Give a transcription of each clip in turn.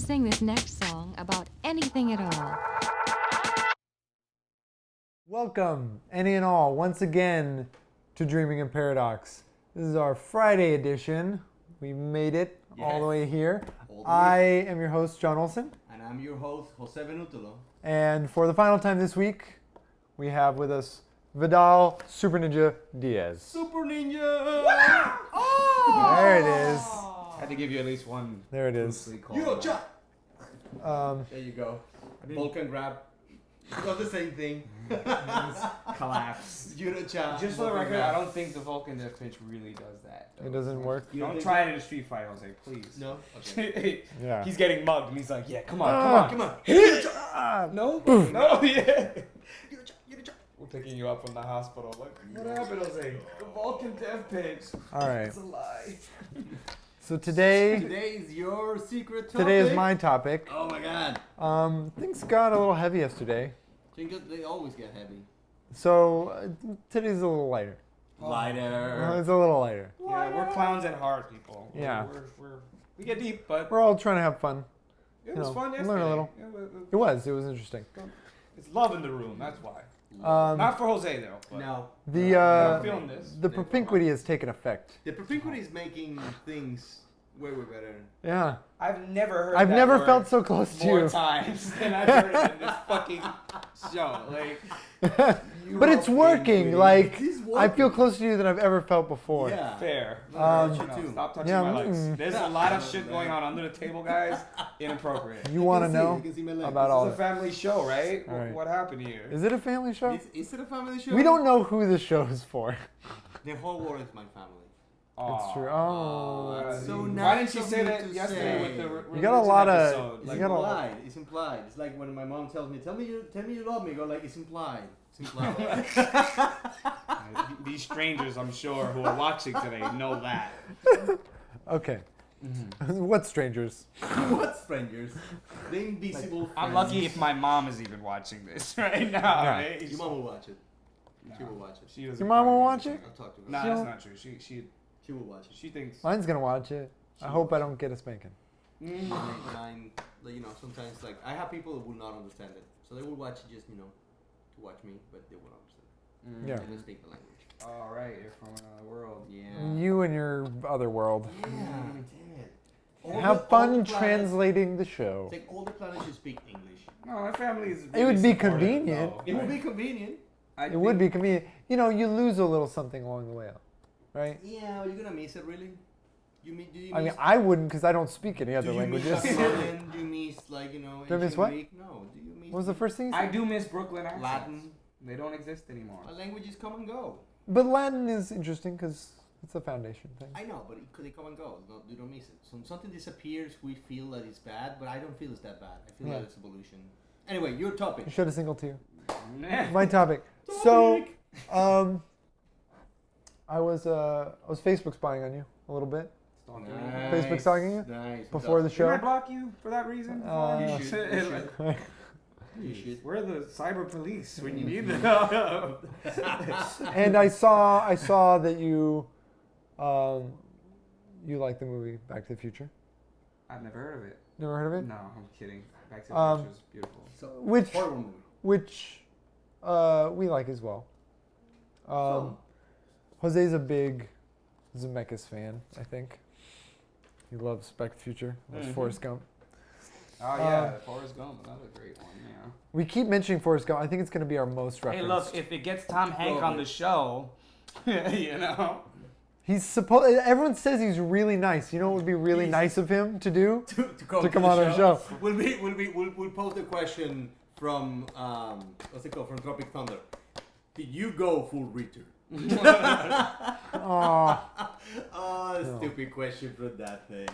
sing this next song about anything at all. Welcome, any and all, once again to Dreaming in Paradox. This is our Friday edition. We made it all the way here. I am your host, John Olson. And I'm your host, Jose Venutulo. And for the final time this week, we have with us Vidal Super Ninja Diaz. Super Ninja! Oh! There it is. I had to give you at least one. There it is. There you go. Vulcan grab. You got the same thing. Collapse. Judo-cha. Just for the record, I don't think the Vulcan death pinch really does that. It doesn't work? Don't try it in a street fight, Jose, please. No? Okay. Yeah. He's getting mugged and he's like, yeah, come on. Come on. No? No, yeah. We're picking you up from the hospital. What happened, Jose? The Vulcan death pinch. All right. It's a lie. So today is your secret topic. is my topic. Oh my god. Things got a little heavy yesterday. They always get heavy. So today's a little lighter. Lighter. It's a little lighter. Yeah, we're clowns at heart, people. Yeah. We get deep, but We're all trying to have fun. it was fun yesterday. learn a little. It was interesting. It's love in the room, that's why. Um, Not for Jose, though. But No. I'm feeling this. The propinquity has taken effect. The propinquity is making things way better. Yeah. I've never heard I've that never word felt so close to more you. times than I've heard it in this fucking show. Like, But it's working. Like, It's I feel working. closer to you than I've ever felt before. Yeah. fair. Stop touching Yeah, my legs. mm. There's a lot of shit going on under the table, guys. Inappropriate. You want to You know can see my legs. about all This is a this? family show, right? All right. What happened here? Is it a family show? Is it a family show? We don't know who the show is for. The whole world is my family. It's true. Oh, that's so Why nice didn't you of say me that to yesterday say. with the You got a religion lot of- episode? It's You gotta- implied. It's implied. It's like when my mom tells me, tell me you love me. I go like, it's implied. It's implied. These strangers, I'm sure, who are watching today know that. Okay. What strangers? What strangers? The invisible friends. I'm lucky if my mom is even watching this right now. Yeah. Right? Your mom will watch it. She will watch it. She doesn't Your mom will find watch it? interesting. I'll talk to her. Nah, She that's don't- not true. She will watch it. She thinks. Mine's gonna watch it. I hope I don't get a spanking. Mine, you know, sometimes like I have people that will not understand it, so they will watch it just to watch me, but they won't understand. Yeah. They don't speak the language. All right, you're from another world. Yeah. You and your other world. Yeah. Damn it. All Have the fun planets- translating the show. It's like all the planets should speak English. No, my family is. It would be convenient. It would be convenient. It would be convenient. You know, you lose a little something along the way, right? Yeah, are you gonna miss it really? Do you I mean, miss? I wouldn't because I don't speak any other do you languages. miss Italian? Do you miss like Do I miss ancient what? Greek? No. Do you miss? What was the first thing you I said? do miss Brooklyn accents. Latin? They don't exist anymore. Languages come and go. But Latin is interesting because it's a foundation thing. I know, but they come and go. No, you don't miss it. So something disappears, we feel that it's bad, but I don't feel it's that bad. I feel Yeah. that it's evolution. Anyway, your topic. You should have single two. Nah. My topic. So, I was Facebook spying on you a little bit Facebook stalking you? Nice. before the Should I show. block you for that reason? You should. You should. We're the cyber police when you need them. And I saw that you like the movie Back to the Future. I've never heard of it. Never heard of it? No, I'm kidding. Back to the Future is beautiful. So, Which horror movie. which we like as well. Jose's a big Zemeckis fan, I think. He loves Back to the Future. Loves Forrest Gump. Oh yeah, Forrest Gump, another great one. Yeah. We keep mentioning Forrest Gump. I think it's going to be our most referenced. Hey, look, if it gets Tom Hanks on the show, you know. He's supposed. Everyone says he's really nice. You know what would be really nice of him to do? to come on our show. We'll pose the question from what's it called, from Tropic Thunder. Did you go full return? Stupid question from that thing.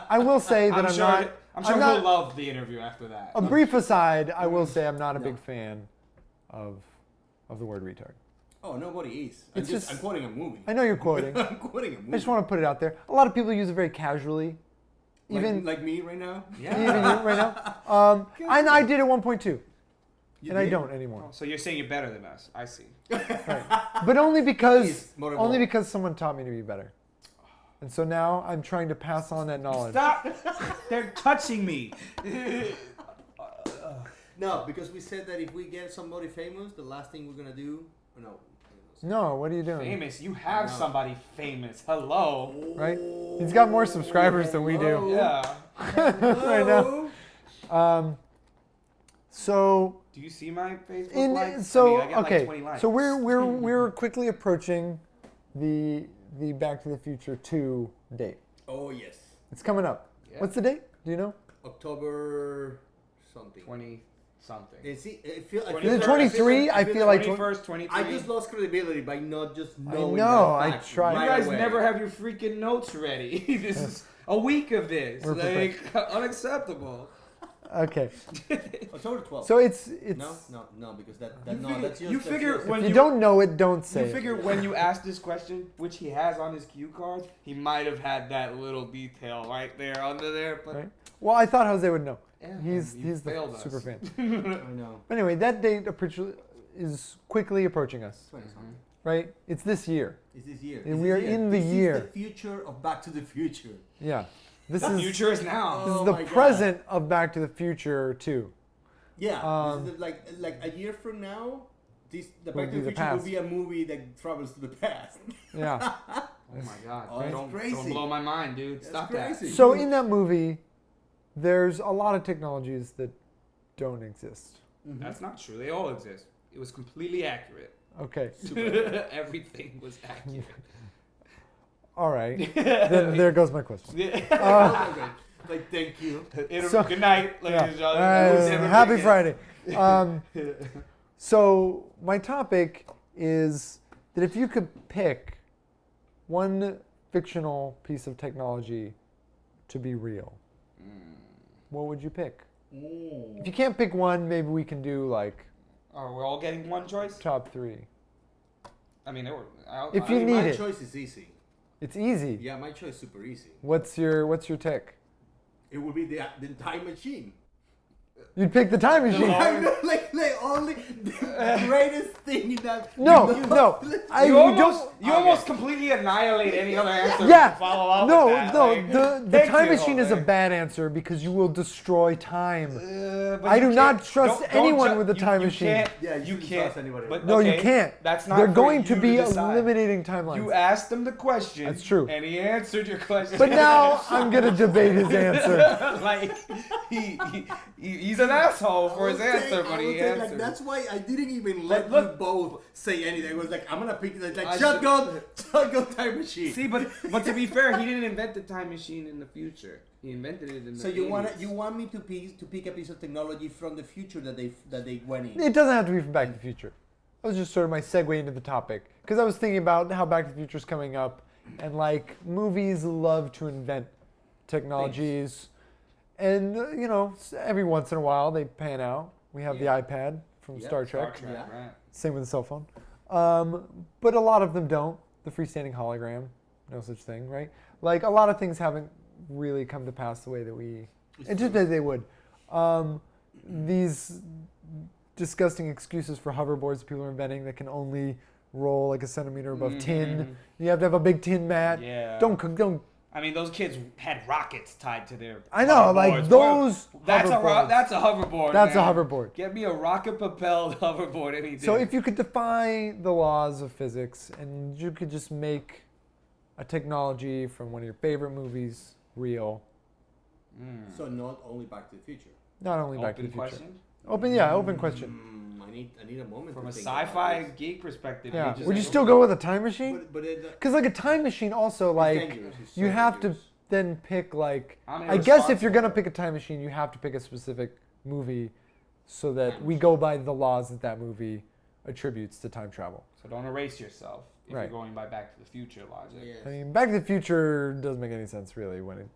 I will say that I'm not. I'm sure he'll love the interview after that. A brief aside, I will say I'm not a big fan of the word retard. Oh, nobody is. I'm quoting a movie. I know you're quoting. I'm quoting a movie. I just want to put it out there. A lot of people use it very casually. Even like me right now. even you right now. And I did at 1.2. And I don't anymore. Oh, so you're saying you're better than us? I see. Right. But only because Please, motorboat. someone taught me to be better. And so now I'm trying to pass on that knowledge. Stop! They're touching me. No, because we said that if we get somebody famous, the last thing we're gonna do. No. No, what are you doing? Famous. You have somebody famous. Hello. Right? He's got more subscribers than we do. Yeah. Right now. So Do you see my Facebook likes? I get okay. like 20 likes. So we're quickly approaching the Back to the Future 2 date. Oh yes. It's coming up. Yeah. What's the date? Do you know? October something. 20 something. Is it 23? I feel like 21st, 23. I just lost credibility by not just knowing. know, that I fact tried. You right guys away. never have your freaking notes ready. This is a week of this. We're Like, unacceptable. Okay. October 12th. So it's No, because that You no, figure- that's just you that's figure just- when if you don't know it, don't say You it. figure when you ask this question, which he has on his cue card, he might have had that little detail right there under there. But Right? Well, I thought Jose would know. yeah, He's you the failed us. super fan. I know. Anyway, that date is quickly approaching us. 20 something. Right? It's this year. It's this year. And It's we this are year. in the This year. is the future of Back to the Future. Yeah. This The is future is now. this Oh is the my God. present of Back to the Future 2. Yeah. This is like a year from now, the Will Back be to the the Future will past. be a movie that travels to the past. Yeah. Oh my god. Oh, that's don't crazy. blow my mind, dude. That's Stop crazy. So in that movie, there's a lot of technologies that don't exist. that. That's not true. They all exist. It was completely accurate. Okay. Everything was accurate. All right. Then there goes my question. Yeah. Like, thank you. So- Good night, ladies and Yeah. gentlemen. Happy Friday. So my topic is that if you could pick one fictional piece of technology to be real, what would you pick? If you can't pick one, maybe we can do like Oh, we're all getting one choice? top 3. I mean, If you I mean, need my it. choice is easy. It's easy. Yeah, my choice is super easy. What's your tick? It would be the time machine. You'd pick the time machine. I know, like only the greatest thing in that. No, you know, no. You almost Okay. completely annihilate any other answer. Yeah. To follow up No, with that. no. Like, The thank time you, machine is a Jose. bad answer because you will destroy time. But I you do not can't- trust don't anyone ju- with a time you machine. Can't, Yeah, you you shouldn't can't. trust anybody. But No, you okay, can't. That's not. They're for going to you be decide. eliminating timelines. You asked him the question. That's true. And he answered your question. But now I'm gonna debate his answer. like he's an asshole for his answer, but he answered. Like, that's why I didn't even let look- you both say anything. I was like, I'm gonna pick like I shotgun time machine. See, but to be fair, he didn't invent the time machine in the future. He invented it in the so you 80s. want me to pick a piece of technology from the future that they went in? It doesn't have to be from Back to the Future. That was just sort of my segue into the topic because I was thinking about how Back to the Future is coming up, and like movies love to invent technologies, and you know every once in a while they pan out. We have the iPad from Yeah, Star Trek. Yeah. Right. Same with the cell phone. But a lot of them don't. The freestanding hologram, no such thing, right? Like a lot of things haven't really come to pass the way that we anticipated they would. These disgusting excuses for hoverboards people are inventing that can only roll like a centimeter above tin. You have to have a big tin mat. Yeah. Don't. I mean, those kids had rockets tied to their. I know, like hoverboards. those. That's hoverboards. that's a hoverboard. That's a man. hoverboard. Get me a rocket-propelled hoverboard any day. So if you could defy the laws of physics and you could just make a technology from one of your favorite movies real, So not only Back to the Future. not only Back to the Open Future. question Open question. I need a moment from to a think about sci-fi this. geek perspective. Yeah. just Would you like, still go with a time machine? But Because like a time machine also like dangerous. It's so you have to dangerous. then pick like I'm I guess if you're gonna irresponsible. pick a time machine you have to pick a specific movie so that we go by the laws that that movie attributes to time travel. So don't erase yourself if Right. you're going by Back to the Future logic. Yes. I mean, Back to the Future doesn't make any sense really when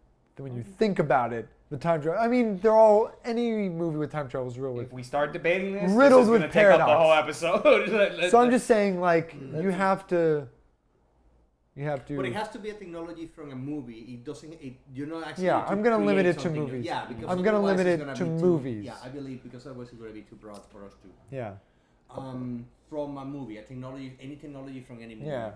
you think about it. The time travel. I mean, they're all any movie with time travel is real with. If we start debating this, Riddles this is with gonna take up the paradox. whole episode. So I'm just saying, like, you have to. But it has to be a technology from a movie. It doesn't. You're not actually. Yeah, to I'm gonna limit create it to something new. movies. Yeah, because I'm gonna otherwise limit it's it gonna to be movies. Yeah, I believe because otherwise it's gonna be too broad for us to. Yeah. From a movie, a technology, any technology from any movie. Yeah.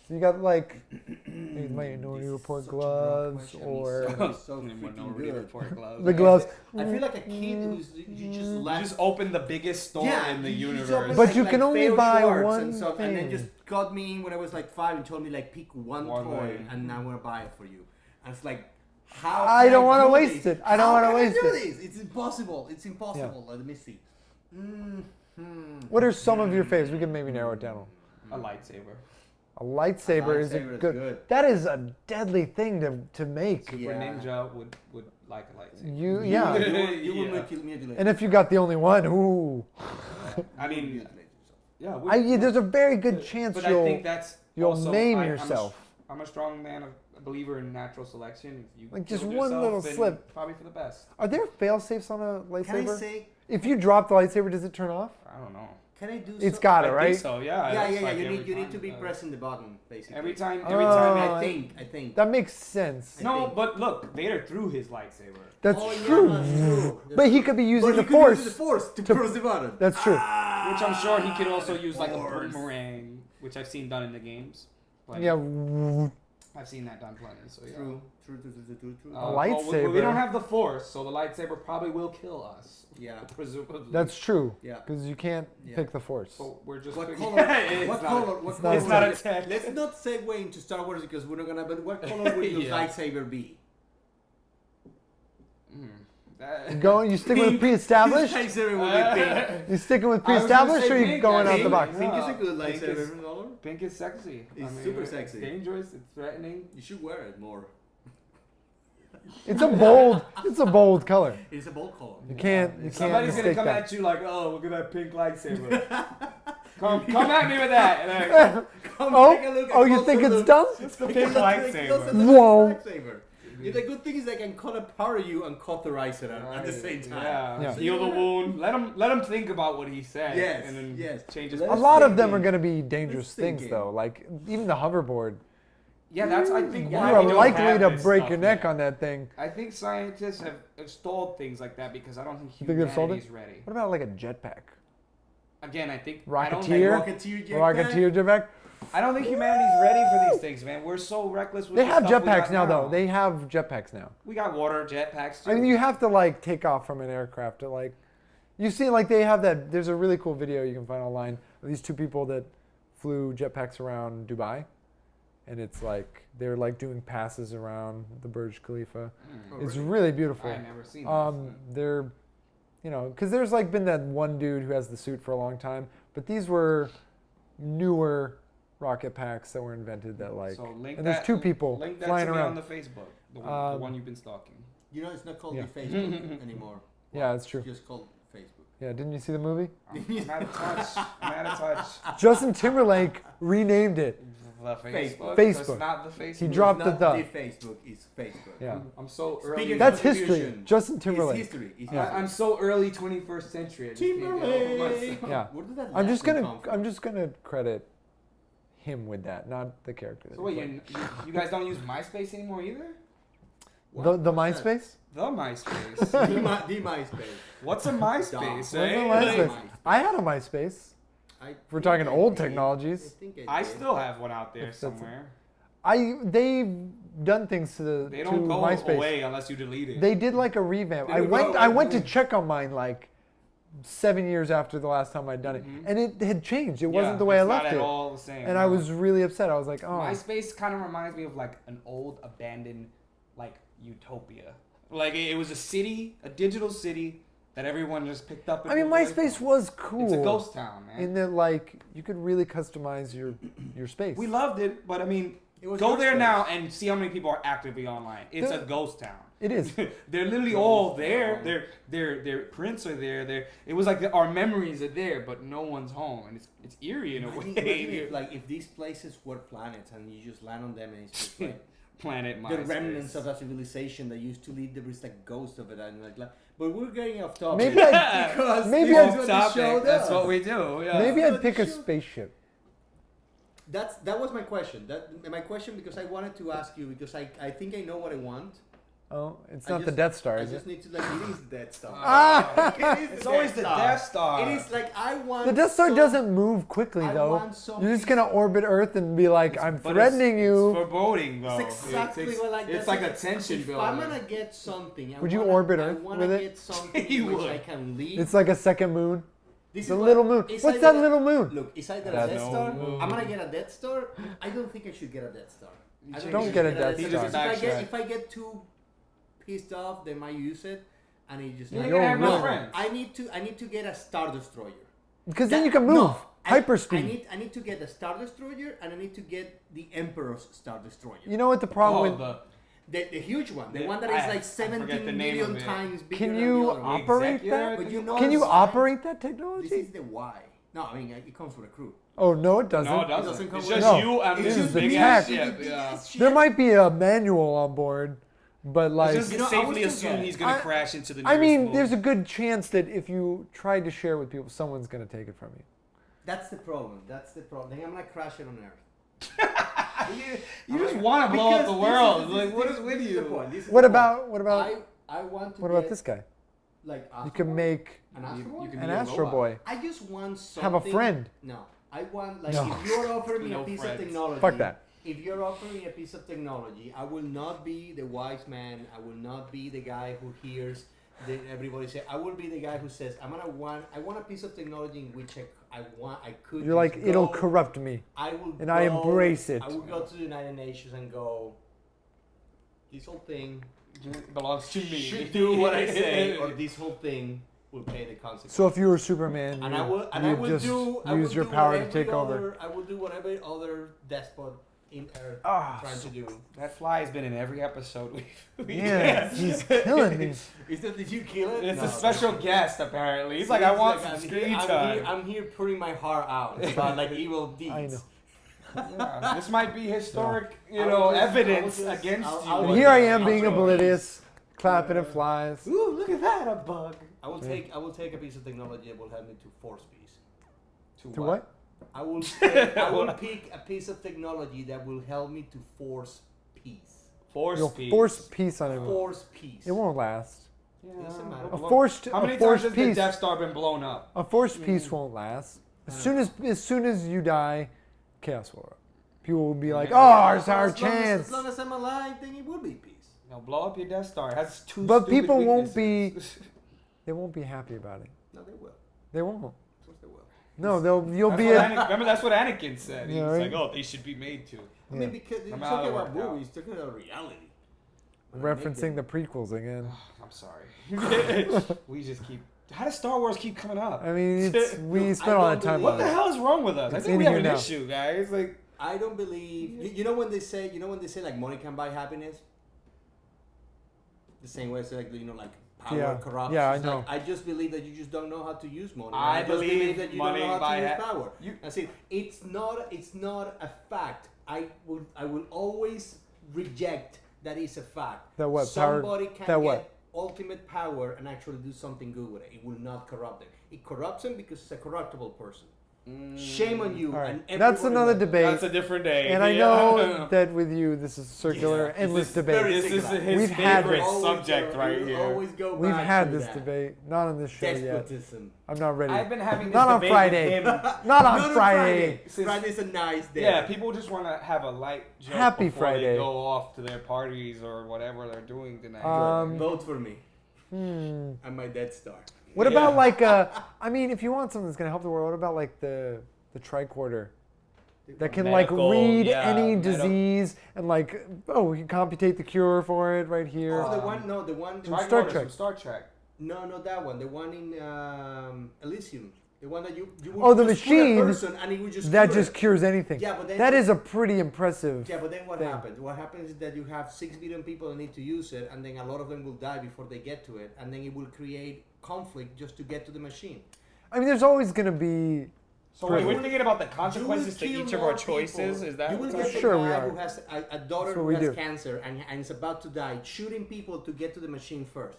So you got like Minority Report gloves or Minority Report gloves. the gloves. I feel like a kid who's you just You left. just opened the biggest store in the you just universe. opened, But you can only Fail buy Schwartz one and stuff, and then thing. just got me in when I was like 5 and told me like pick one toy thing. and I'm gonna buy it for you. And it's like, how? I don't want to waste it. I don't want to waste it. This? It's impossible. It's impossible. Let me see. What are some of your faves? We can maybe narrow it down. A lightsaber. A lightsaber is a lightsaber is good. good. That is a deadly thing to make. Super Yeah. Ninja would like a lightsaber. You You yeah. will Yeah. mutilate. And if you got the only one, ooh. I mean, mutilate yourself. yeah. There's a very good chance But I think that's you'll also, maim I'm yourself. I'm a strong man, a believer in natural selection. If you Like, just killed one yourself, little then slip. probably for the best. Are there fail safes on a Can I lightsaber? say? If you drop the lightsaber, does it turn off? I don't know. Can I do? It's so- got it, I right? think so. Yeah. Yeah, It's yeah, yeah. like You every need time to be it does. pressing the button basically. Every time. Oh, I think. That makes sense. I No, think. but look, Vader threw his lightsaber. That's Oh, yeah, true. that's true. But he could be using But the you could force. use the force to to- press the button. That's true. Which I'm sure he could also use like a Force. boomerang, which I've seen done in the games. Like, Yeah. I've seen that done plenty. So yeah. True. A well, we lightsaber. don't have the force, so the lightsaber probably will kill us. Yeah. Presumably. That's true. Yeah. Because you can't Yeah. pick the force. So we're just. What figuring- color? It's What not- color? What not color? It's not a would- tech. Let's not segue into Star Wars because we're not gonna. But what color would your Yeah. lightsaber be? You sticking with pre-established? His lightsaber would be pink. You sticking with I was gonna pre-established say or you pink, going out actually. the box? Pink is a Yeah. good Pink is- lightsaber color. Pink is sexy. It's super sexy. It's dangerous. It's threatening. You should wear it more. It's a bold color. It's a bold color. You can't Somebody's gonna mistake come that. at you like, oh, look at that pink lightsaber. come at me with that. And like, Come Oh, take a look. oh, you think it's dumb? it's the Take pink a look, lightsaber. take a look at Whoa. the lightsaber. Yeah, the good thing is they can cut apart you and cauterize it at the same time. Yeah. Yeah. Heal the wound. Let him think about what he said. Yes, And then yes. change his. Let A us lot of sink them in. are going to be dangerous Let's sink things, in. though. Like even the hoverboard. Yeah, that's I think You why are we don't likely have to this break stuff your neck yet. on that thing. I think scientists have installed things like that because I don't think You think they've sold humanity's it? ready. What about like a jetpack? Again, I think Rocketeer? Rocketeer jetpack? Rocketeer jetpack? I don't think humanity's ready for these things, man. We're so reckless with They the have stuff we jetpacks got now, though. They have jetpacks now. We got water jetpacks too. I mean, you have to like take off from an aircraft to like. You see, like they have that. There's a really cool video you can find online of these two people that flew jetpacks around Dubai, and it's like they're like doing passes around the Burj Khalifa. It's really beautiful. I've never seen that. They're, because there's like been that one dude who has the suit for a long time, but these were newer rocket packs that were invented that like. So link and there's that, two people link that flying to me around. on the Facebook, the one, Um, you've been stalking. You know, it's not called Yeah. the Facebook anymore. Yeah, that's true. It's just called Facebook. Yeah, didn't you see the movie? I'm out of touch. I'm out of touch. Justin Timberlake renamed it. The Facebook. Facebook. It's not the Facebook. He dropped It's the not the. Facebook, it's Facebook. Yeah. I'm so Speaking early. of That's history. contribution, Justin It's Timberlake. history. It's Yeah. history. I'm so early 21st century. I just can't get over myself. Yeah. Where did that I'm just Latin gonna come from? I'm just gonna credit him with that, not the character. That So he wait, played. you guys don't use MySpace anymore either? What? the What's that? MySpace? The MySpace. The MySpace. What's a MySpace, What's eh? a MySpace? I had a MySpace. If We're talking old technologies. I still have one out there If that's- somewhere. They've done things to They to don't go MySpace. away unless you delete it. They did like a revamp. They I don't went go I went to away. check on mine like 7 years after the last time I'd done it, Mhm. and it had changed. It Yeah, wasn't the way I it's left not at it, all the same. and I no. was really upset. I was like, oh, MySpace kind of reminds me of like an old abandoned like utopia. Like it was a city, a digital city that everyone just picked up. And I mean, moved away MySpace from. was cool. It's a ghost town, man. in that like you could really customize your space. We loved it, but I mean, It was go your there space. now and see how many people are actively online. It's There- a ghost town. It is. They're literally all there. Their prints are there. It was like our memories are there, but no one's home, and it's eerie in a Imagine way. if these places were planets and you just land on them and it's just like Planet the MySpace. remnants of a civilization that used to lead. There was like ghosts of it and like. But we're getting off topic. Maybe because maybe this I'd- is what the show That's does. what we do. Yeah. Maybe But I'd pick a sure. spaceship. That was my question. My question because I wanted to ask you because I think I know what I want. Oh, it's I not the just- Death Star, I is it? just need to like it is the Death Star. Ah! It is It's always the Death Star. It is like I want. The Death Star some- doesn't move quickly, I though. want some You're just piece- gonna orbit Earth and be like, "I'm But threatening It's you." foreboding, though. It's exactly what like it's that's like it. a tension If builder. I'm gonna get something, Would you orbit I Earth wanna with it? get something You in which would. I can leave. It's like a second moon. This The is little what- moon. it's What's either that a- little moon? Look, it's either a That's Death no Star. moon. I'm gonna get a Death Star. I don't think I should get a Death Star. I Don't think I get a should Death because Star. If I get too pissed off, they might use it, and it just. You're You're gonna have no really- friends. I need to get a Star Destroyer. Because then That- you can move. no, Hyperspeed. I need to get the Star Destroyer, and I need to get the Emperor's Star Destroyer. You know what the problem with? The huge one, the The- one that I- is I like forget 17 the name million of it. times bigger Can than you the other one. operate Executor? that? But you know Can you why? operate that This technology? is the why. No, I mean it comes with a crew. Oh no, it doesn't. No, it doesn't doesn't. come It's with- just No, you and this this is the big tech. ass ship. Yeah. There might be a manual on board, but like, Just You know, I safely was assume thinking- he's gonna I- crash into the. I mean, nearest there's a moon. good chance that if you tried to share with people, someone's gonna take it from you. That's the problem. That's the problem. Then I'm gonna crash it on Earth. You just want to blow up the world. Like, what is with this the you? point. This is What the about point. what about I want to what about get, this guy? like You can Astro Boy? make an Astro Boy? you can an be a Astro robot. Boy. I just want something. Have a friend. No, I want like No. if you're offering me No a piece friends. of technology. Fuck that. If you're offering me a piece of technology, I will not be the wise man. I will not be the guy who hears everybody say. I will be the guy who says, I want a piece of technology in which I could. You're like just it'll go- corrupt me. I will. and I go- embrace it. I will go to the United Nations and go. This whole thing Belongs to me. should do what I say, or this whole thing will pay the consequences. So if you were Superman, and you, I will, and I you'd will just do. I use will your do power what to every take over. other- I will do whatever other despot in Earth Ah, trying to do. That fly has been in every episode we've. Yeah, he's killing me. Is that did you kill it? It's No, a special that's- guest apparently. He's So like, I it's want like, some I'm screen here, time. I'm here putting my heart out about like evil deeds. I know. Yeah, this might be historic, I you will know, just- evidence I will just- against I'll- you. I'll- And here I am I'll being throw oblivious, clapping at flies. Ooh, look at that, a bug. I will take a piece of technology that will help me to force peace. To what? I will pick a piece of technology that will help me to force peace. Force You'll peace. force peace on everyone. Force peace. It won't last. Yeah. Doesn't matter. A forced, How many a times forced has the peace. Death Star been blown up? A forced peace won't last. As soon as you die, chaos will erupt. People will be like, Yeah. "Oh, it's our As long chance." as long as I'm alive, then it will be peace. Now blow up your Death Star. It has two. But stupid people won't weaknesses. They won't be happy about it. No, they will. They won't. Of course they will. No, you'll That's be what a, remember, that's what Anakin said. He Yeah, was right. like, "Oh, they should be made to." I mean, because you're No matter talking how it about worked out. movies, talking about reality. referencing the prequels again. I'm sorry. We just keep. How does Star Wars keep coming up? I mean, we spent I a lot of don't time What on the it. hell is wrong with us? I It's think in we have here an now. issue, guys. Like, I don't believe. You know when they say like money can buy happiness. The same way it's like like power Yeah. corrupts. Yeah, I It's know. like, I just believe that you just don't know how to use money. I just believe that you money don't know how buy to use ha- power. you- That's it. It's not a fact. I will always reject that is a fact. That what? Power- Somebody can that get what? ultimate power and actually do something good with it. It will not corrupt them. It corrupts them because it's a corruptible person. Shame on you. All right. And That's everybody another knows. debate. that's a different day. And I Yeah. know that with you, this is circular, Yeah, endless this is debate. very This is singular. his We've had favorite this. subject right We'll here. Always go We've back had to this that. debate, not on this show yet. Despotism. I'm not ready. I've been having this Not on debate Friday. with him. Not on No, Friday. Since- Friday's a nice day. Yeah, people just want to have a light joke Happy before Friday. they go off to their parties or whatever they're doing tonight. Vote for me. Hmm. I'm my Death Star. What Yeah. about like I mean, if you want something that's gonna help the world, what about like the tricorder that can Medical, read yeah, any medical. disease and like we can computate the cure for it right here. Oh, the one. No, the one. Star Tricorders Trek. from Star Trek. No, not that one. The one in Elysium. The one that you would Oh, the just put a machine person and it would just that cure just it. cures anything. Yeah, but then that is a pretty impressive. Yeah, but then what thing. happens? What happens is that you have 6 billion people that need to use it, and then a lot of them will die before they get to it, and then it will create conflict just to get to the machine. I mean, there's always gonna be. So Right. we're thinking about the You will consequences to kill each of more our choices. people. Is that you will what's get up? the Sure we guy are. who has a daughter That's who what we has do. cancer and is about to die, shooting people to get to the machine first.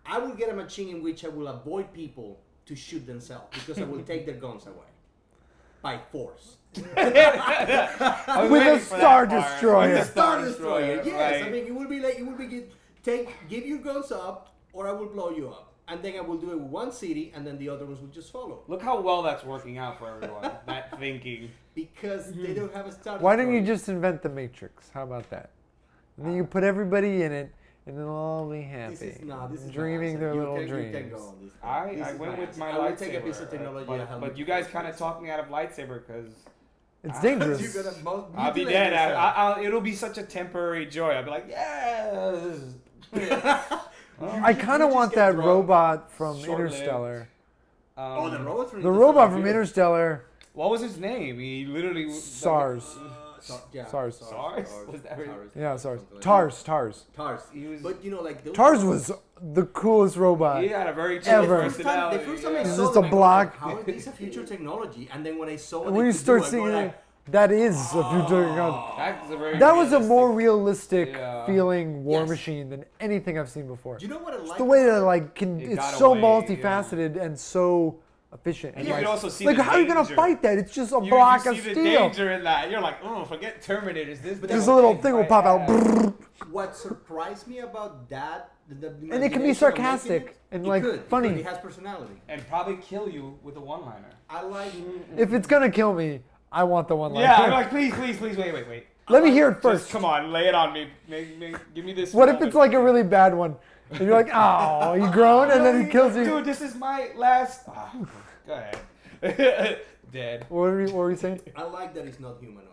I will get a machine in which I will avoid people to shoot themselves because I will take their guns away by force. I was With waiting a for that Star part. Destroyer. With a Star Destroyer, yes. right. I mean, it will be give your guns up, or I will blow you up. And then I will do it with one city, and then the other ones will just follow. Look how well that's working out for everyone. That thinking. Because they don't have a Star Why didn't you Destroyer. just invent the Matrix? How about that? And then you put everybody in it, and they'll all be happy, This is dreaming not their you little can, dreams. You can go on this. I went with my I would lightsaber. take a piece of technology and help but me you guys fix kind of this. talked me out of lightsaber because It's dangerous. You're gonna I'll be mutilate dead. yourself. It'll be such a temporary joy. I'll be like, yes. I kind of just want get that drunk. robot from Short-lived. Interstellar. Oh, the robot from The robot from Interstellar. Interstellar, What was his name? He literally SARS. Yeah. SARS. SARS? Was that right? Yeah, SARS. Something like Tars. that. Tars. He was- But you know, like those Tars was the coolest robot. He had a very chill Ever. personality. The first time I It's saw just them, a I go, block. like, how is this a future technology? And then when I saw And what when they you could start do, I seeing go it, like, that is a future technology. That's a very That was a realistic- more realistic Yeah. feeling war Yes. machine than anything I've seen before. do you know what I like? The way that like It it's got so away, multifaceted and so efficient. And And you like, could also see like the how are you gonna danger. fight that? It's just a You block see of the steel. danger in that. You're like, oh, forget Terminators. This Just a little thing will pop out, What surprised me about that, the and it can be imagination of making sarcastic it, and it like could, funny. It has personality. And probably kill you with a one-liner. I like. If it's gonna kill me, I want the one line. Yeah, I'm like, please, wait. Let me hear it first. Just come on, lay it on me. Give me this. What if it's like a really bad one? And you're like, oh, you groan, and then he kills you. Dude, this is my last. Go ahead. Dead. What were you saying? I like that it's not humanoid.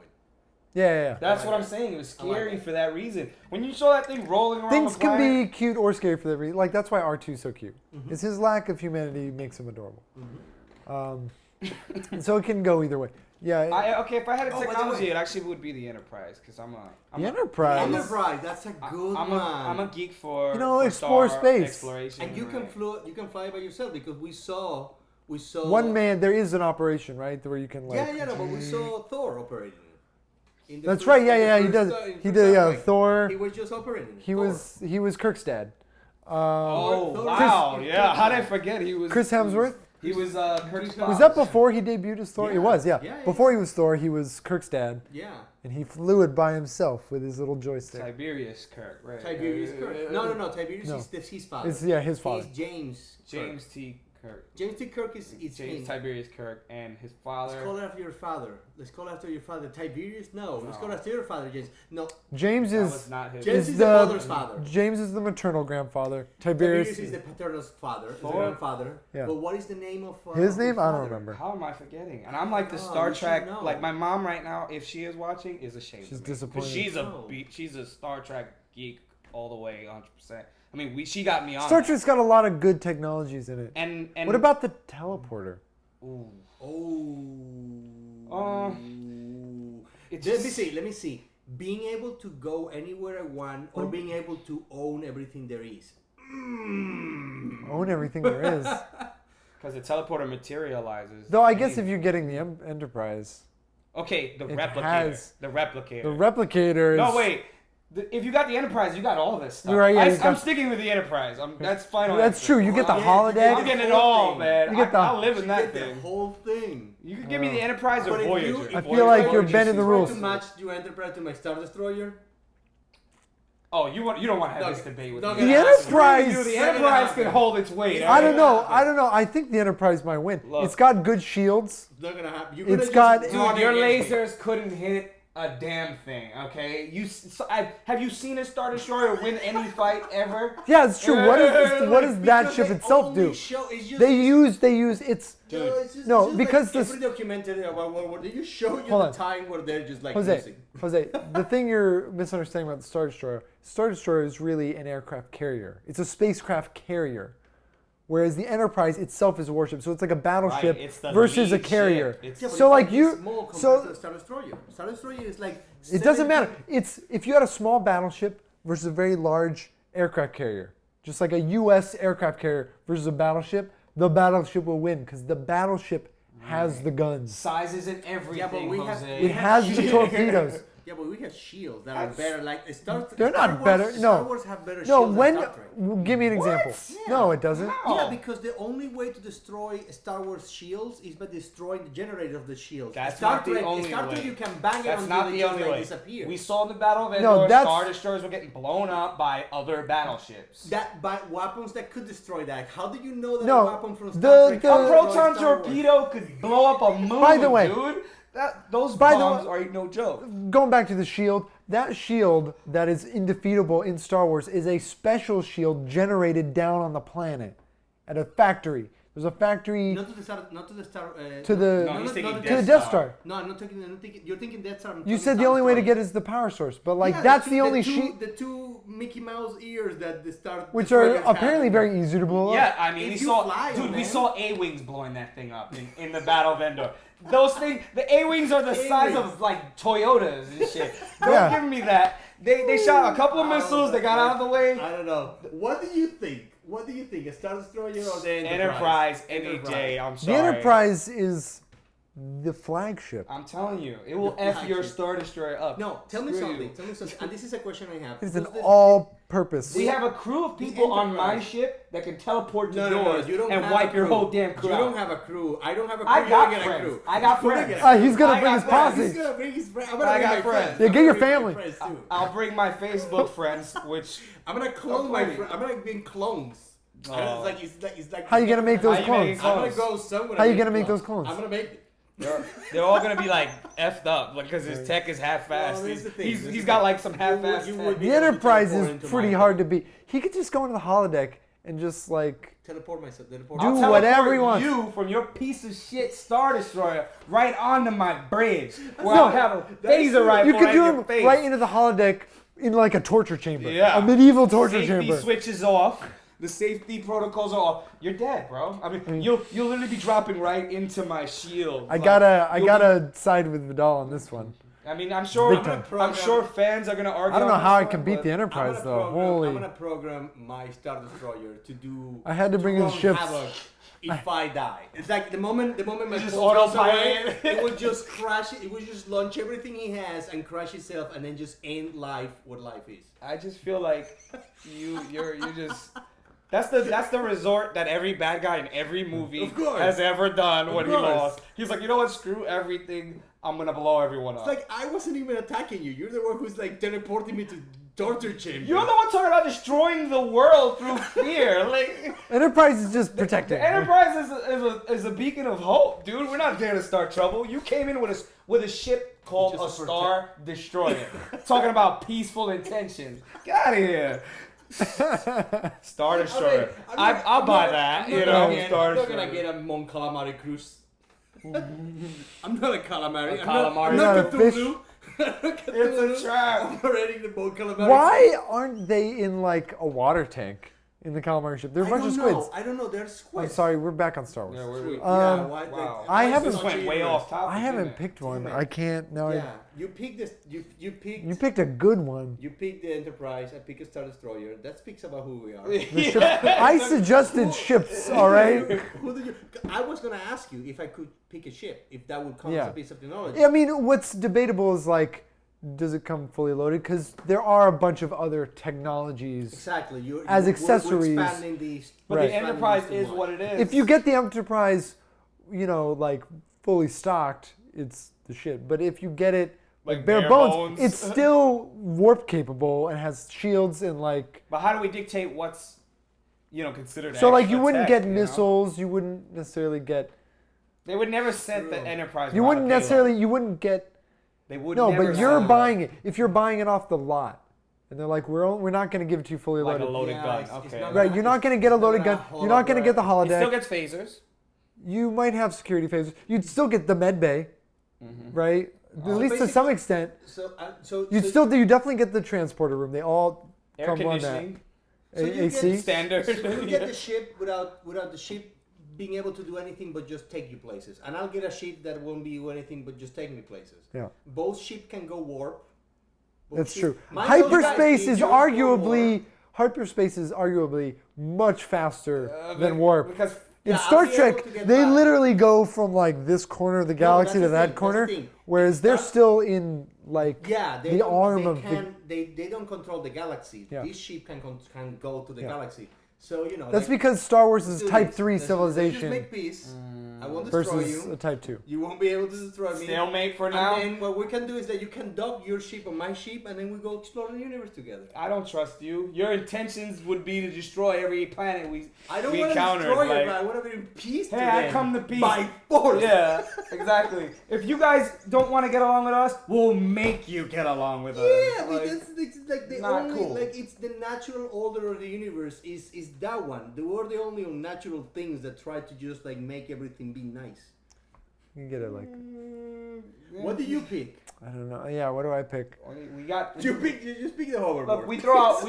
Yeah. That's what I'm saying. It was scary for that reason. When you saw that thing rolling around Things the can planet, be cute or scary for that reason. Like that's why R2's so cute. It's his lack of humanity makes him adorable. So it can go either way. Yeah. okay, if I had a Oh, by the technology, way- it actually would be the Enterprise, because I'm the a Enterprise. Enterprise, that's a good one. I'm a geek for You star explore space. exploration. And you can right. you can fly by yourself because we saw. One man. There is an operation, right, where you can like. Yeah, no, but we saw Thor operating. In the That's first- right. in Yeah, the yeah. He first, does. in He first did. Yeah, outbreak. Thor. He was just operating. He Thor. was Kirk's dad. Oh, Thor- wow. Chris- Yeah, how did I forget? He was. Chris Hemsworth. He was Kirk's Was father. Was that before he debuted as Thor? Yeah. It was. Yeah. Yeah, Before he was Thor, he was Kirk's dad, Yeah. and he flew it by himself with his little joystick. Tiberius Kirk, right? Tiberius Kirk. No. Tiberius No. is his father. It's his father. He's James. James Kirk. T. Kirk. James T. Kirk is James him. Tiberius Kirk and his Let's father. call it after your father. Let's call it after your father. Tiberius? No. Let's call it No. after your father, James. No. James That is was not his. James is is the mother's father. James is the maternal grandfather. Tiberius Tiberius is the paternal father, is the Thor? grandfather. Yeah. But what is the name of his name? I don't father? remember. How am I forgetting? And I'm like the Oh, Star you should Trek. know. Like my mom right now, if she is watching, is ashamed. She's of me. disappointed. 'Cause No. she's a Star Trek geek all the way, 100%. I mean, she got me on. Star that. Trek's got a lot of good technologies in it. And What about the teleporter? Ooh. Oh. It's Let me just- see. Let me see. Being able to go anywhere I want, or being able to own everything there is. Own everything there is. Because the teleporter materializes. Though I guess if you're getting the Enterprise, Okay, the It replicator. has- The replicator. the replicator is. No, wait. If you got the Enterprise, you got all this stuff. You're right, yeah, you I'm got- sticking with the Enterprise. That's final. That's answer. true. You get the Yeah, holodeck. I'm getting it whole all, thing. man. You get the- I'll live in You that get the thing. whole thing. You can give me the Enterprise or But if Voyager. you- I if feel like you're Voyager bending the try rules. to match your Enterprise to my Star Destroyer. Oh, you don't want to have No, this debate with no, me. no, The no, Enterprise- You, the Not gonna Enterprise happen. can hold its weight. I don't know. happen. I don't know. I think the Enterprise might win. Look. It's got good shields. It's not gonna happen. You're It's gonna got- just Dude, run your against me. lasers couldn't hit a damn thing. Okay, have you seen a Star Destroyer win any fight ever? Yeah, it's true. What does that Because ship they itself only do? show- it's just- They use its. No, it's just, No, it's just because like this- every documentary about World War, they just show you Hold the on. time where they're just like Jose, losing. Jose, the thing you're misunderstanding about the Star Destroyer, Star Destroyer is really an aircraft carrier. It's a spacecraft carrier. Whereas the Enterprise itself is a warship. So it's like a battleship it's the versus a lead carrier. ship. It's- Yeah, but So it's like this you small compared so to the Star Destroyer. Star Destroyer is like it doesn't 70 matter. It's if you had a small battleship versus a very large aircraft carrier. Just like a US aircraft carrier versus a battleship, the battleship will win because the battleship has the guns. Sizes and everything, Yeah, but we have- Jose. It has the torpedoes. Yeah, but we have shields that are better. Like They're not better. No. Star Wars have better No, shields when than Star Trek. give me an example. Yeah. No, it doesn't. Yeah, because the only way to destroy Star Wars shields is by destroying the generator of the shields. That's Star not the Trek, only Star Trek, way. you can bang it That's until not they the just only like way. disappear. We saw in the Battle of Endor, No, that's- Star Destroyers were getting blown up by other battleships. That by weapons that could destroy that. How do you know that No, a weapon from the- Star Trek the- can A destroy proton Star Wars? torpedo could blow up a moon, By the way- dude. Those By the bombs way- are no joke. Going back to the shield, that shield that is indefeatable in Star Wars is a special shield generated down on the planet at a factory. There's a factory Not to the Star. Not to the Star. to the No, he's thinking to the Death Star. No, I'm not thinking. You're thinking Death Star. You said the only way to get is the power source, but like Yeah, that's two- the only two, shield, The two Mickey Mouse ears that the Star. which are Destroyers have. apparently very easy to blow up. Yeah, I mean, If we you saw, fly 'em, dude, we man. saw A-wings blowing that thing up in the Battle of Endor. Those things, the A-wings are the size of like Toyotas and shit. Don't Yeah. give me that. They shot a couple of missiles. They got out of the way. I don't know. What do you think? What do you think? A Star Destroyer or the Enterprise, Enterprise? NAJ. I'm The sorry. Enterprise is the flagship. I'm telling you, it will The f your flagship. Star Destroyer up. No, tell me Screw something. you. Tell me something. And this is a question I have. It's an Who's the- all-purpose. We have a crew of people on my Enterprise. ship that can teleport to No, no, no, yours you don't and have wipe a your crew. whole damn crew. You out. don't have a crew. I don't have a crew. I You got don't get a friends. crew. I got You don't friends. get a crew. He's gonna I bring got his friends. posse. He's gonna bring his friends. I'm I gonna bring got my friends. friends. Yeah, I'm get your gonna bring my family. friends too. I'll bring my Facebook friends, which I'm gonna clone my plenty. friends. I'm gonna bring clones. Oh. It's like How you gonna make those How you making clones? I'm gonna clones? go somewhere. How you and gonna make those clones? I'm gonna make it. they're all gonna be like effed up, like because his tech is half fast. Well, here's the thing, here's He's the got thing. like some half-assed You tech. would be The able to Enterprise teleport is into pretty my- hard to beat. He could just go into the holodeck and just like Teleport myself. Teleport. Do I'll myself. whatever teleport he wants. you from your piece of shit Star Destroyer right onto my bridge, where No, I'll have a that's phaser true. rifle you could right do in him your face. right into the holodeck in like a torture chamber. Yeah. A medieval torture Safety chamber. switches off. The safety protocols are off. You're dead, bro. I mean, you'll literally be dropping right into my shield. I Like, gotta you'll side with Vidal on this one. I mean, I'm sure. Big time. I'm sure fans are gonna argue. I don't know on how I this can one, beat but the Enterprise though. I'm Holy! gonna program my Star Destroyer to do. I had to bring in run ships. havoc if I die. It's like the moment my just phone goes autopilot. away, it would just crash. It would just launch everything he has and crash itself, and then just end life what life is. I just feel like you just. That's the resort that every bad guy in every movie Of course. has ever done when he course. lost. He's like, you know what? Screw everything. I'm gonna blow everyone up. It's like I wasn't even attacking you. You're the one who's like teleporting me to torture chamber. You're the one talking about destroying the world through fear. Like Enterprise is just protecting. the Enterprise is a beacon of hope, dude. We're not there to start trouble. You came in with a ship called Just a to Star Destroyer, talking about peaceful intentions. Get out of here. Star Destroyer. I'll buy that. You know, Star I'm not gonna Destroyer. get a Mon Calamari cruise. I'm not a calamari. A I'm not, calamari. I'm You're not not a fish. Cthulhu. It's a trap. I'm already the Mon Calamari. Why aren't they in like a water tank in the calamari ship? They're a I bunch of don't squids. know. I don't know. They're I'm squids. sorry, we're back on Star Wars. Yeah, True. Um, why, wow. I why haven't- is This it went not way yours? off topic. I didn't haven't it? picked one. Damn it. I can't. No, Yeah, you picked this. You picked. you picked a good one. You picked the Enterprise. I picked a Star Destroyer. That speaks about who we are. The ship, I suggested ships. All right. Who did you? I was gonna ask you if I could pick a ship, if that would come as Yeah. a piece of technology. Yeah, I mean, what's debatable is like, does it come fully loaded? Because there are a bunch of other technologies. Exactly. You're, As we're accessories. expanding these. But Right. the Enterprise is what it is. If you get the Enterprise, you know, like fully stocked, it's the shit. But if you get it like bare bones, it's still warp capable and has shields and like. But how do we dictate what's, considered? So like extra you wouldn't tech, get you know? missiles. You wouldn't necessarily get. They would never send the True. Enterprise. You without wouldn't a payload. necessarily. You wouldn't get. They would. No, never but you're send buying it. If you're buying it off the lot, and they're like, we're not going to give it to you fully like a loaded. loaded Yeah, gun. it's Okay. not Right, you're not going to get a loaded gun. You're not going to get the It still holodeck. gets phasers. You might have security phasers. You'd still get the med bay, right? At least to some extent. So You definitely get the transporter room. They all Air come on that. conditioning. So you AC. get- Standard. So you get Yeah. the ship without the ship being able to do anything but just take you places, and I'll get a ship that won't be do anything but just take me places. Yeah. Both ship can go warp. Both That's ship- true. Mind those guys Hyperspace being is used for warp. arguably much faster than warp. Because In Yeah, Star I'll be able Trek, to get they by. literally go from like this corner of the No, galaxy to that's the that thing, corner. that's the thing. Whereas they're still in like Yeah, the arm of they don't control the galaxy. Yeah. This ship can go to the Yeah. galaxy. So That's because Star Wars is do Type this. 3 Let's civilization just make peace. I won't destroy versus a you. Type 2. You won't be able to destroy me. Stalemate for now. And then what we can do is that you can dock your ship on my ship, and then we go explore the universe together. I don't trust you. Your intentions would be to destroy every planet I don't we want to encountered. destroy Like, it, but I want to be in peace. hey, to I them come to peace. by force. yeah, exactly. If you guys don't want to get along with us, we'll make you get along with us. Yeah, Like, because it's like the not only cool. like it's the natural order of the universe is that one. We're the only unnatural things that try to just like make everything be nice. You get it like What do you pick? I don't know. Yeah, what do I pick? we got. You just pick the hoverboard. Look, we threw out.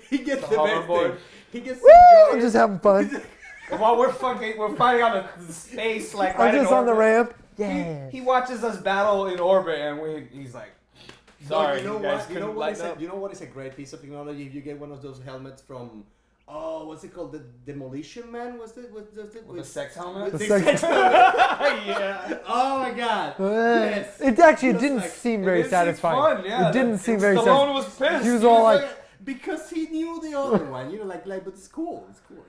He gets the the best hoverboard. thing. He gets Woo! to I'm enjoy just it. having fun. While we're fighting on the space, like I'm right just in on the orbit. ramp. Yeah. He watches us battle in orbit, and he's like, "Sorry, you know guys what? You know couldn't what? light up." You know what is a great piece of technology? If you get one of those helmets from, what's it called? The Demolition Man? What's it? With a sex helmet. with The the sex- sex helmet. yeah. Oh my god! Yes. It actually Just didn't like- seem very It seemed satisfying. fun, yeah. It didn't seem And very Stallone satisfying. was pissed. He was all like, because he knew the other one, but it's cool. It's cool.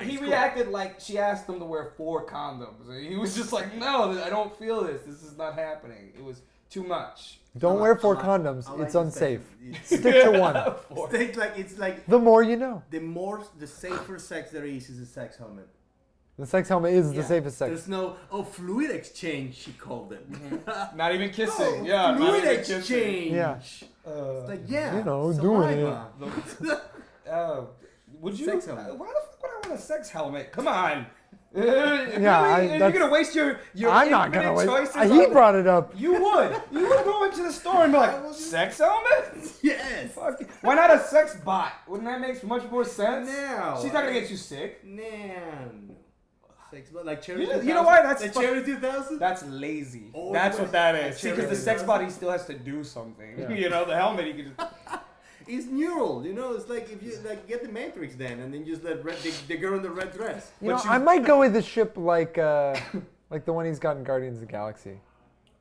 He reacted like she asked him to wear 4 condoms. And he was just like, "No, I don't feel this. This is not happening. It was too much." don't wear 4 condoms. I like It's the unsafe. sex. Stick to one. It's like The more you know. the safer sex there is a sex helmet. The sex helmet is the Yeah. safest sex. There's no fluid exchange. She called it. Not even kissing. Oh, Yeah, not fluid even exchange. kissing. Yeah. It's like You know, doing it. saliva. Would you? Sex helmet. Why the fuck would I want a sex helmet? Come on. Yeah, you're gonna waste your I'm not gonna infinite wait. choices He on- brought it up. You would. You would go into the store and be like, sex helmet? Yes. Fuck. Why not a sex bot? Wouldn't that make much more sense? No. She's not gonna get you sick. Man. Sex, but like Cherry You know- 2000. you know why? That's like fuck- Cherry 2000. That's lazy. Oh, That's what that is. that's See, because the terrible. sex body still has to do something. Yeah. You know, the helmet, you can just. It's neural, it's like if you like get the Matrix then, and then just let the girl in the red dress. You know, I might go with a ship like the one he's got in Guardians of the Galaxy.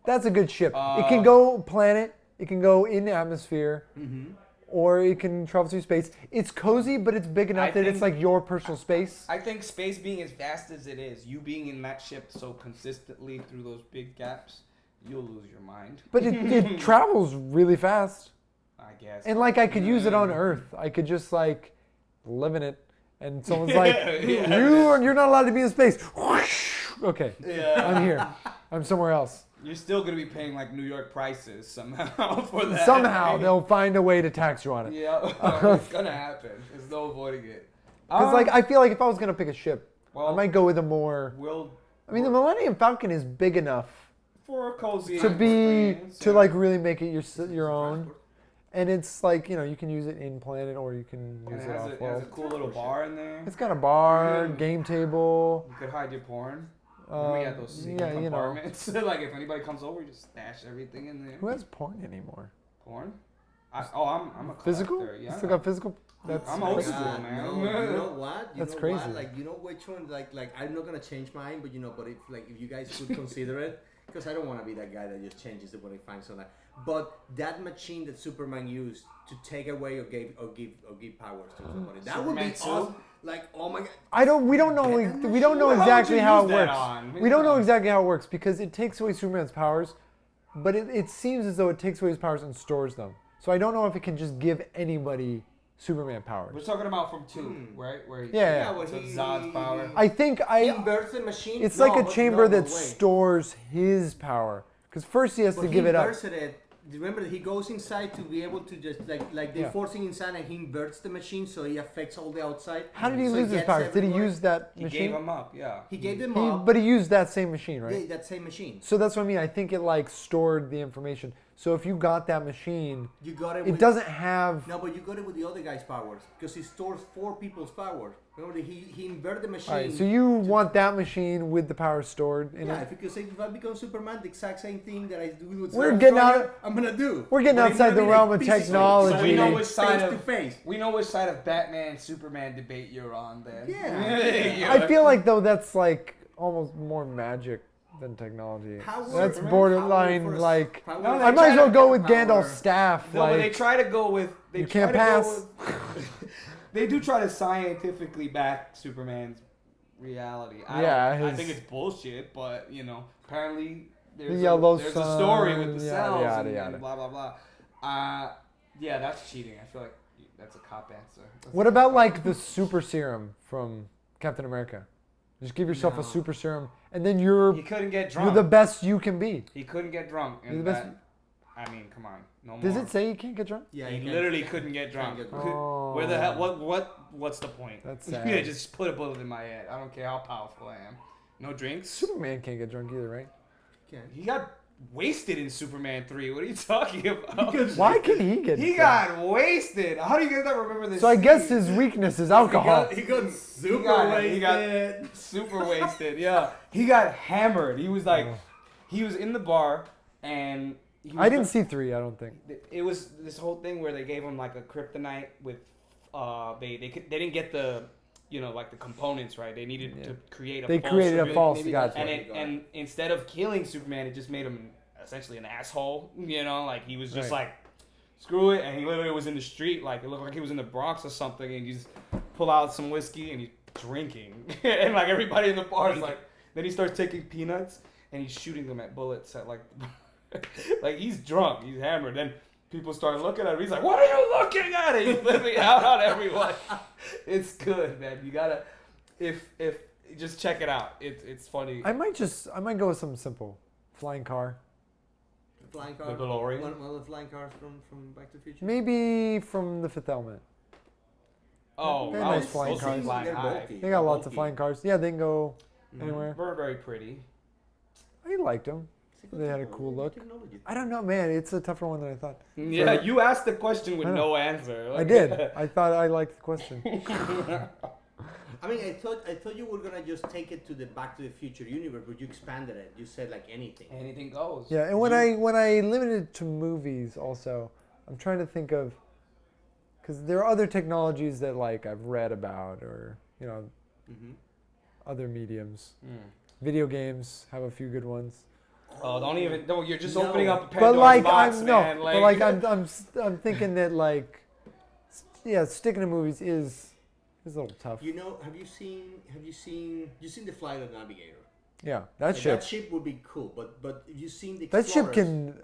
That's a good ship. It can go planet. It can go in the atmosphere. Or it can travel through space. It's cozy, but it's big enough I that it's think- like your personal space. I think space being as vast as it is, you being in that ship so consistently through those big gaps, you'll lose your mind. But it travels really fast. I guess. And like I could use it on Earth. I could just like live in it. And someone's like, you're not allowed to be in space. Whoosh. Okay, I'm here. I'm somewhere else. You're still gonna be paying like New York prices somehow for that. Somehow they'll find a way to tax you on it. Yeah, it's gonna happen. There's no avoiding it. Because like I feel like if I was gonna pick a ship, I well, might go with a more. we'll I mean, the Millennium Falcon is big enough for a cozy to be experience, to yeah. like really make it your own. And it's like you can use it in planet or you can And use it it has, off it has a world. cool little bar in there. It's got a bar, Yeah. game table. You could hide your porn. Um, we had those secret yeah, compartments. Like if anybody comes over, you just stash everything in there. Who has porn anymore? Porn? I'm a Physical? collector, You Yeah. still got physical? That's I'm old crazy. school, man. No, you know what? You That's know crazy. What? Like which one? Like I'm not gonna change mine, but but if you guys could consider it, because I don't want to be that guy that just changes it when he finds something. But that machine that Superman used to take away or give powers to somebody, that would be Superman 2? awesome. Like, oh my god. We don't know Get that we don't know machine. How would exactly you how it use that works. on? We don't know exactly how it works because it takes away Superman's powers, but it seems as though it takes away his powers and stores them. So I don't know if it can just give anybody Superman powers. We're talking about from 2, right? Where he, Yeah, yeah. well, So he- Zod's power. I think He inverts the machine. it's No, like a but chamber no, that wait. stores his power. Because first he has to But give he it up. inverts it. Remember, he goes inside to be able to just like they're Yeah. forcing inside, and he inverts the machine so he affects all the outside. How did he So lose his gets powers? Did he everywhere. use that He machine? gave him up, yeah. He gave them up. But he used that same machine, right? Yeah, that same machine. So that's what I mean. I think it like stored the information. So if you got that machine, You got it. it with, doesn't have. No, but you got it with the other guy's powers because he stores 4 people's powers. Remember, he inverted the machine. All right, so you want that machine with the power stored in yeah, it? because if I become Superman, the exact same thing that I do with We're Zod getting Destroyer, out- I'm gonna do. we're getting But it's outside gonna the be, realm like, of physically. technology. So we know Face which side face to of face. we know which side of Batman Superman debate you're on then. Yeah. Yeah. I feel like though that's like almost more magic than technology. Power, That's Superman, borderline, power for a- like... power- No, I might as well go with power. Gandalf's staff. No, like, but they try to go with. They you try can't to pass. Go with, they do try to scientifically back Superman's reality. I think it's bullshit, but apparently there's yellow there's a story with the sun, cells yada, and yada. blah blah blah. Yeah, that's cheating. I feel like that's a cop answer. What about like the super serum from Captain America? Just give yourself No. a super serum, and then you're He couldn't get you're drunk. the best you can be. He couldn't get drunk. You're And the best- I mean, come on, no Does more. it say you can't get drunk? Yeah, He you literally can't- couldn't get drunk. can't get drunk. Oh. Where the hell? What's the point? That's Yeah, sad. just put a bullet in my head. I don't care how powerful I am. No drinks. Superman can't get drunk either, right? Can't. He got wasted in Superman 3. What are you talking about? Why can he get He drunk? got wasted. How do you guys not remember this? So I guess scene? his weakness is alcohol. He got super he got wasted. super wasted. Yeah, he got hammered. He was like, he was in the bar and he was I didn't see 3, I don't think. It was this whole thing where they gave him like a kryptonite with, they didn't get the, like the components right. They needed to create a. They false created a Superman. false, maybe gotcha. that's And instead of killing Superman, it just made him essentially an asshole. Like he was just Right. like, screw it. And he literally was in the street, like it looked like he was in the Bronx or something. And you just pull out some whiskey and he's drinking, and like everybody in the bar is like. Then he starts taking peanuts and he's shooting them at bullets at like, like he's drunk, he's hammered. Then people start looking at him. He's like, "What are you looking at?" He's literally out on everyone. It's good, man. You gotta, if just check it out. It's funny. I might go with something simple. Flying car. Flying car. The DeLorean? One of the flying cars from Back to the Future. Maybe from the Fifth Element. Oh, They're I nice was flying supposed to cars. fly They're high. bulky. They got lots of Bulky. flying cars. Yeah, they can go anywhere. Very, very pretty. I liked them. It's good They had a technology, cool look. technology. I don't know, man. It's a tougher one than I thought. Yeah, you asked the question with I know. no answer. I did. I thought I liked the question. I mean, I thought you were gonna just take it to the Back to the Future universe, but you expanded it. You said like anything. Anything goes. Yeah, and when I limited it to movies, also, I'm trying to think of, because there are other technologies that like I've read about, or Mm-hmm. other mediums. Mm. Video games have a few good ones. Oh, don't. You're just No. opening up a But Pandora's like box, I'm man. no, but like I'm thinking that like, yeah, sticking to movies is a little tough. You know, have you seen the Flight of the Navigator? Yeah, that Like, ship. That ship would be cool, but if you've seen the That ship Explorers, can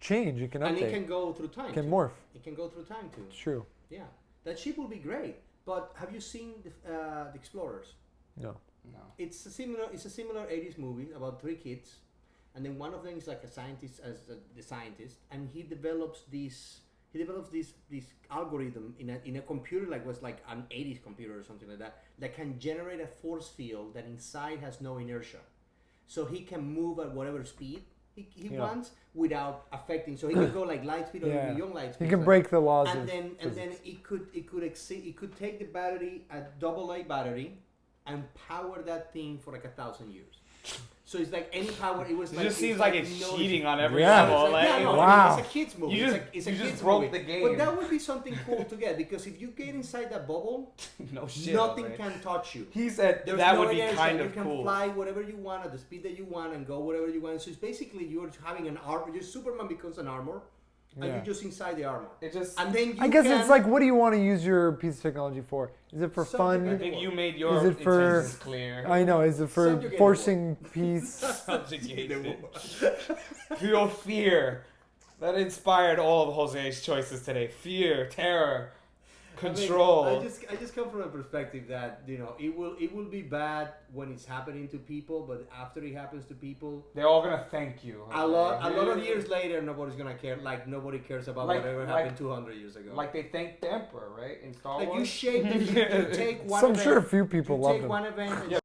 change. It can and update. it can go through time. Can too. morph. It can go through time too. It's true. Yeah, that ship will be great. But have you seen the Explorers? No. No. It's a similar 80s movie about 3 kids, and then one of them is like a scientist, the scientist, and he develops this algorithm in a computer, like was like an 80s computer or something like that can generate a force field that inside has no inertia, so he can move at whatever speed he Yeah. wants without affecting. So he can go like light speed or Yeah. beyond light speed. He can like- break the laws and of then physics. it could take the battery, a AA battery, and power that thing for like 1,000 years. So it's like any power. It was It like just seems like it's no cheating issue. on every Yeah. level. It's like, Like, yeah, no, Wow. it's a kids movie. You It's just- like, it's a you just kids broke movie. the game. But that would be something cool to get, because if you get inside that bubble, no shit. nothing right? can touch you. He said There's that no would be inertia. kind you of can cool. fly whatever you want at the speed that you want and go whatever you want. So it's basically you're having an armor. Just Superman becomes an armor, and Yeah. you're just inside the armor. It just. And then you I guess can, it's like, what do you want to use your piece of technology for? Is it for Something I fun? think you made your Is it for- intentions clear. I know. Is it for Subjugated forcing peace? Subjugated. Pure fear. That inspired all of Jose's choices today. Fear, terror, control. I just come from a perspective that it will be bad when it's happening to people, but after it happens to people, They're all gonna thank you. a lot of years later, nobody's gonna care. Like nobody cares about Like- whatever like- happened 200 years ago. Like they thanked the emperor, right? In Star Like Wars. you shape, you take one So I'm event. sure a few people You loved take him. one event and Yeah,